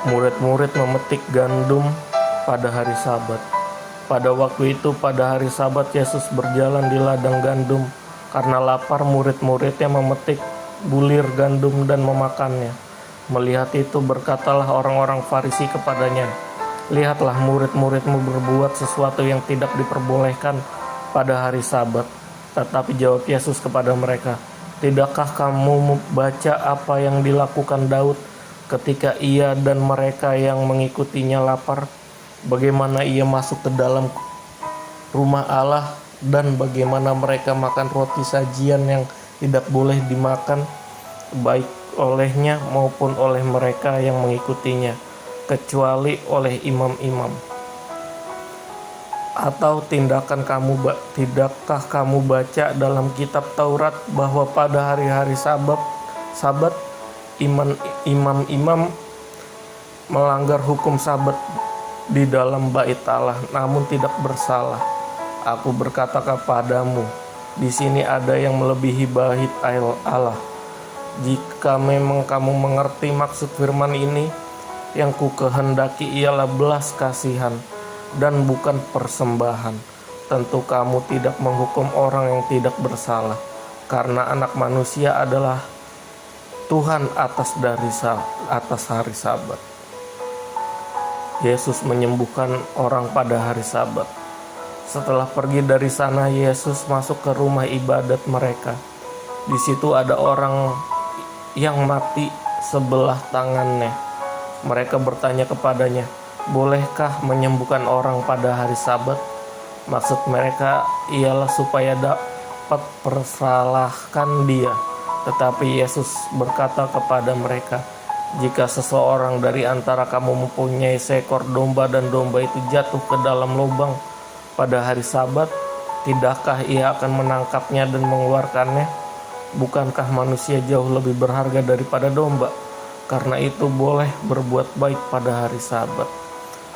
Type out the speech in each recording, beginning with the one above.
Murid-murid memetik gandum pada hari Sabat. Pada waktu itu, pada hari Sabat, Yesus berjalan di ladang gandum. Karena lapar, murid-muridnya memetik bulir gandum dan memakannya. Melihat itu, berkatalah orang-orang Farisi kepadanya, "Lihatlah, murid-muridmu berbuat sesuatu yang tidak diperbolehkan pada hari Sabat." Tetapi jawab Yesus kepada mereka, "Tidakkah kamu baca apa yang dilakukan Daud ketika ia dan mereka yang mengikutinya lapar? Bagaimana ia masuk ke dalam rumah Allah dan bagaimana mereka makan roti sajian yang tidak boleh dimakan, baik olehnya maupun oleh mereka yang mengikutinya, kecuali oleh imam-imam? Atau tidakkah kamu baca dalam kitab Taurat bahwa pada hari-hari Sabat imam-imam melanggar hukum Sabat di dalam bait Allah, namun tidak bersalah? Aku berkata kepadamu, di sini ada yang melebihi bait Allah. Jika memang kamu mengerti maksud firman ini, yang ku kehendaki ialah belas kasihan dan bukan persembahan, tentu kamu tidak menghukum orang yang tidak bersalah, karena Anak Manusia adalah Tuhan atas hari Sabat." Yesus menyembuhkan orang pada hari Sabat. Setelah pergi dari sana, Yesus masuk ke rumah ibadat mereka. Di situ ada orang yang mati sebelah tangannya. Mereka bertanya kepadanya, "Bolehkah menyembuhkan orang pada hari Sabat?" Maksud mereka ialah supaya dapat persalahkan dia. Tetapi Yesus berkata kepada mereka, "Jika seseorang dari antara kamu mempunyai seekor domba dan domba itu jatuh ke dalam lubang pada hari Sabat, tidakkah ia akan menangkapnya dan mengeluarkannya? Bukankah manusia jauh lebih berharga daripada domba? Karena itu boleh berbuat baik pada hari Sabat."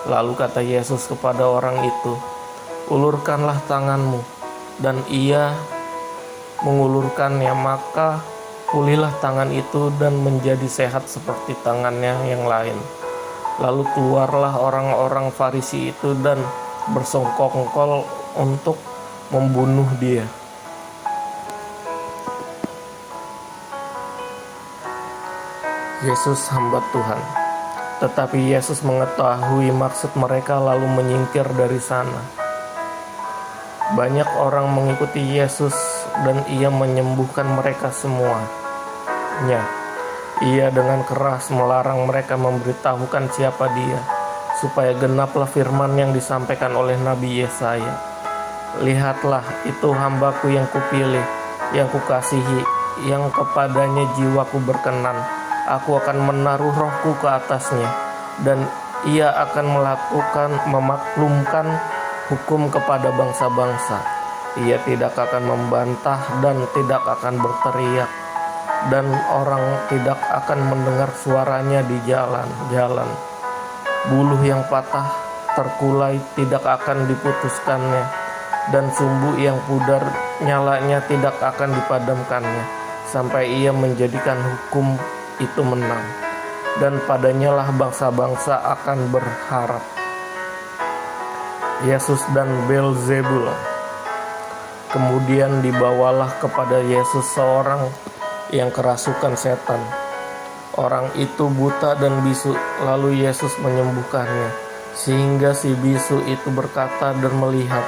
Lalu kata Yesus kepada orang itu, "Ulurkanlah tanganmu." Dan ia mengulurkannya, maka pulihlah tangan itu dan menjadi sehat seperti tangannya yang lain. Lalu keluarlah orang-orang Farisi itu dan bersongkol untuk membunuh dia. Yesus hamba Tuhan. Tetapi Yesus mengetahui maksud mereka lalu menyingkir dari sana. Banyak orang mengikuti Yesus dan ia menyembuhkan mereka semuanya. Ia dengan keras melarang mereka memberitahukan siapa dia, supaya genaplah firman yang disampaikan oleh Nabi Yesaya. "Lihatlah, itu hambaku yang kupilih, yang kukasihi, yang kepadanya jiwaku berkenan. Aku akan menaruh rohku ke atasnya, dan ia akan memaklumkan hukum kepada bangsa-bangsa. Ia tidak akan membantah dan tidak akan berteriak, dan orang tidak akan mendengar suaranya di jalan-jalan. Buluh yang patah terkulai tidak akan diputuskannya, dan sumbu yang pudar nyalanya tidak akan dipadamkannya, sampai ia menjadikan hukum itu menang, dan padanyalah bangsa-bangsa akan berharap." Yesus dan Beelzebul. Kemudian dibawalah kepada Yesus seorang yang kerasukan setan. Orang itu buta dan bisu, lalu Yesus menyembuhkannya, sehingga si bisu itu berkata dan melihat.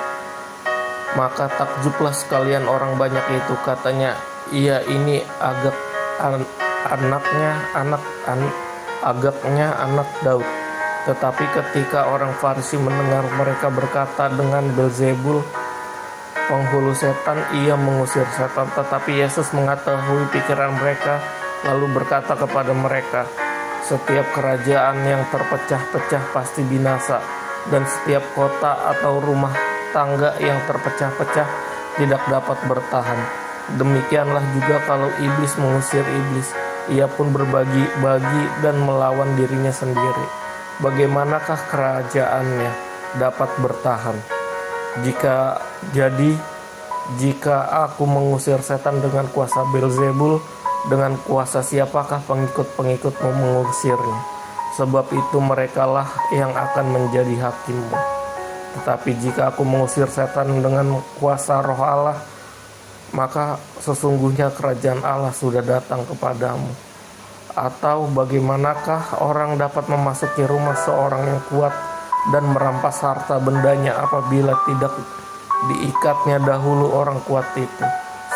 Maka takjublah sekalian orang banyak itu, katanya, "Ia ini agaknya anak Daud." Tetapi ketika orang Farisi mendengar mereka berkata dengan Beelzebul, penghulu setan, ia mengusir setan. Tetapi Yesus mengetahui pikiran mereka, lalu berkata kepada mereka, "Setiap kerajaan yang terpecah-pecah pasti binasa, dan setiap kota atau rumah tangga yang terpecah-pecah tidak dapat bertahan. Demikianlah juga kalau iblis mengusir iblis, ia pun berbagi-bagi dan melawan dirinya sendiri. Bagaimanakah kerajaannya dapat bertahan? Jika aku mengusir setan dengan kuasa Beelzebul, dengan kuasa siapakah pengikut-pengikutmu mengusirnya? sebab itu merekalah yang akan menjadi hakimmu. Tetapi jika aku mengusir setan dengan kuasa Roh Allah, maka sesungguhnya kerajaan Allah sudah datang kepadamu. Atau bagaimanakah orang dapat memasuki rumah seorang yang kuat dan merampas harta bendanya apabila tidak diikatnya dahulu orang kuat itu?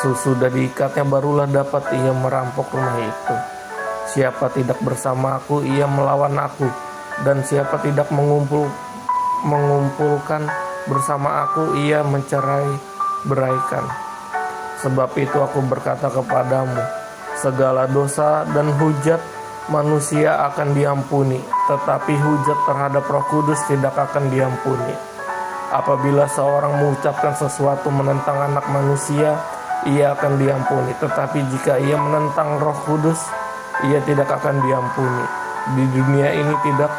Sesudah diikatnya barulah dapat ia merampok rumah itu. Siapa tidak bersama aku, ia melawan aku, dan siapa tidak mengumpulkan bersama aku, ia mencerai-beraikan. Sebab itu aku berkata kepadamu, segala dosa dan hujat manusia akan diampuni, tetapi hujat terhadap Roh Kudus tidak akan diampuni. Apabila seorang mengucapkan sesuatu menentang anak manusia, ia akan diampuni. Tetapi jika ia menentang Roh Kudus, ia tidak akan diampuni. Di dunia ini tidak,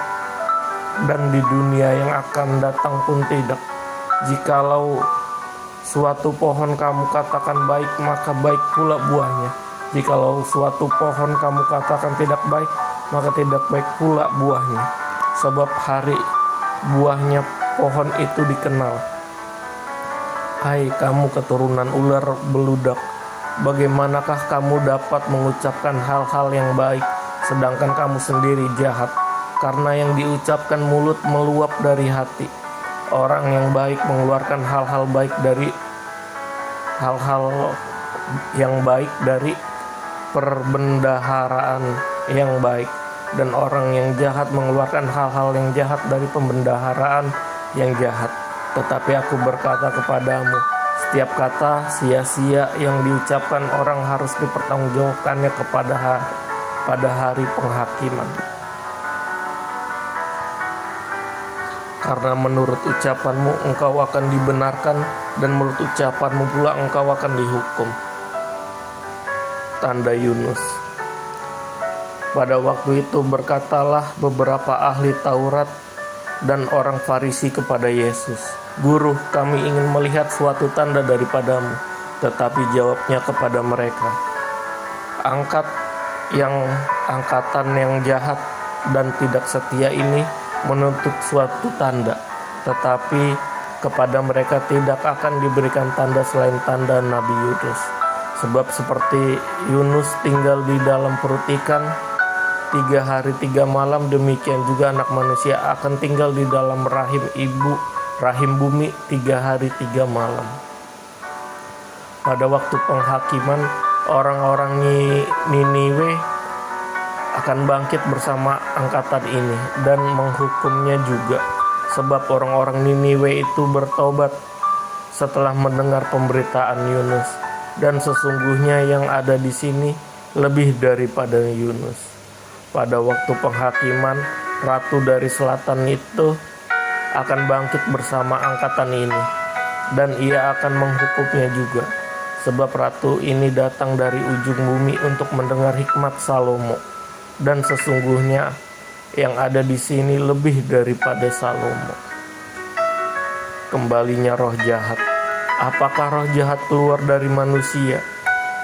dan di dunia yang akan datang pun tidak. Jikalau suatu pohon kamu katakan baik, maka baik pula buahnya. Jikalau suatu pohon kamu katakan tidak baik, maka tidak baik pula buahnya. Sebab hari buahnya pohon itu dikenal. Hai kamu keturunan ular beludak, bagaimanakah kamu dapat mengucapkan hal-hal yang baik, sedangkan kamu sendiri jahat? Karena yang diucapkan mulut meluap dari hati. Orang yang baik mengeluarkan hal-hal yang baik dari perbendaharaan yang baik, dan orang yang jahat mengeluarkan hal-hal yang jahat dari pembendaharaan yang jahat. Tetapi aku berkata kepadamu, setiap kata sia-sia yang diucapkan orang harus dipertanggungjawabkannya pada hari penghakiman. Karena menurut ucapanmu engkau akan dibenarkan, dan menurut ucapanmu pula engkau akan dihukum. Tanda Yunus. Pada waktu itu berkatalah beberapa ahli Taurat dan orang Farisi kepada Yesus, Guru, kami ingin melihat suatu tanda daripadamu. Tetapi jawabnya kepada mereka, angkatan yang jahat dan tidak setia ini menuntut suatu tanda, tetapi kepada mereka tidak akan diberikan tanda selain tanda Nabi Yunus. Sebab seperti Yunus tinggal di dalam perut ikan 3 hari 3 malam, demikian juga anak manusia akan tinggal di dalam rahim bumi 3 hari 3 malam. Pada waktu penghakiman, orang-orang Niniwe akan bangkit bersama angkatan ini dan menghukumnya juga, sebab orang-orang Niniwe itu bertobat setelah mendengar pemberitaan Yunus, dan sesungguhnya yang ada di sini lebih daripada Yunus. Pada waktu penghakiman, ratu dari selatan itu akan bangkit bersama angkatan ini, dan ia akan menghukumnya juga, sebab ratu ini datang dari ujung bumi untuk mendengar hikmat Salomo. Dan sesungguhnya yang ada di sini lebih daripada Salomo. Kembalinya roh jahat. Apakah roh jahat keluar dari manusia?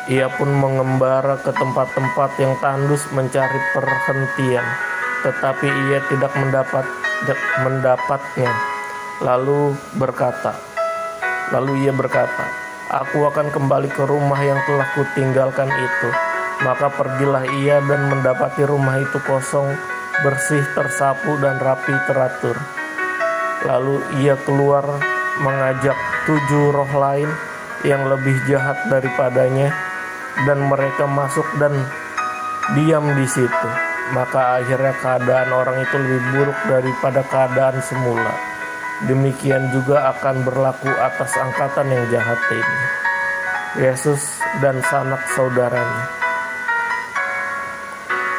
Ia pun mengembara ke tempat-tempat yang tandus mencari perhentian, tetapi ia tidak mendapatnya. Lalu ia berkata, aku akan kembali ke rumah yang telah kutinggalkan itu. Maka pergilah ia dan mendapati rumah itu kosong, bersih, tersapu, dan rapi teratur. Lalu ia keluar mengajak 7 roh lain yang lebih jahat daripadanya, dan mereka masuk dan diam di situ. Maka akhirnya keadaan orang itu lebih buruk daripada keadaan semula. Demikian juga akan berlaku atas angkatan yang jahat ini. Yesus dan sanak saudaranya.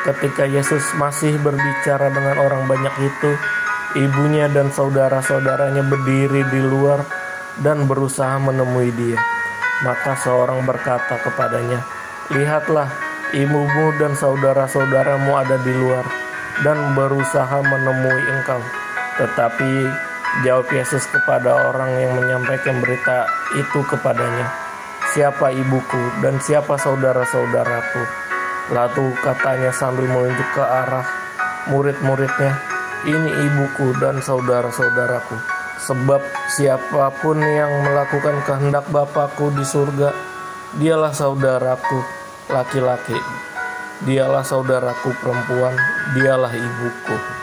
Ketika Yesus masih berbicara dengan orang banyak itu, ibunya dan saudara-saudaranya berdiri di luar dan berusaha menemui dia. Maka seorang berkata kepadanya, lihatlah, ibumu dan saudara-saudaramu ada di luar dan berusaha menemui engkau. Tetapi jawab Yesus kepada orang yang menyampaikan berita itu kepadanya, siapa ibuku dan siapa saudara-saudaraku? Lalu katanya sambil menunjuk ke arah murid-muridnya, "Ini ibuku dan saudara-saudaraku. Sebab siapapun yang melakukan kehendak Bapakku di surga, dialah saudaraku laki-laki, dialah saudaraku perempuan, dialah ibuku."